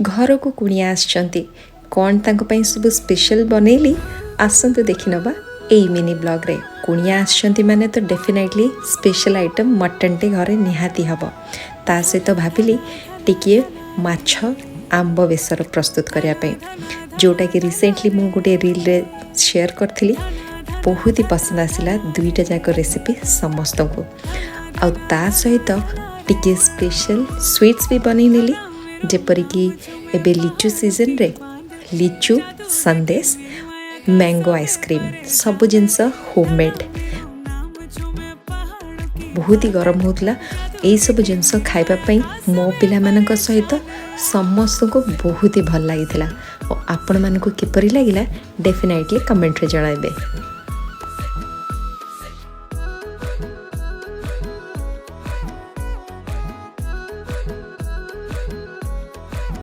घर को कुणिया आसचंती कौन तांको पई सब स्पेशल बनैली आसंतु देखि नबा एई मिनी ब्लॉग रे। कुणिया आसचंती माने तो डेफिनेटली स्पेशल आइटम मटन टे घरे निहाती हबो। ता सहित भाबिली टिकिए माछ आंब बेसर प्रस्तुत करिया पई, जोटा कि रिसेंटली मु गोटे रील रे शेयर करथिली। बहुत ही पसंद आसिला दुईटा जाक रेसिपी समस्त को। आ ता सहित टिके स्पेशल स्वीट्स भी बनै नेली, जेपरिक एबे लिचु सीजन रे लिचु संदेश, मैंगो आइसक्रीम सब जिनस होममेड। बहुत ही गरम होतला, यही सब जिनस खाइबा पई मो पिला मानक सहित समस्त को बहुत ही भल लागिथिला। और आपण मानक किपरि लागिला डेफिनेटली कमेंट रे जणाइबे।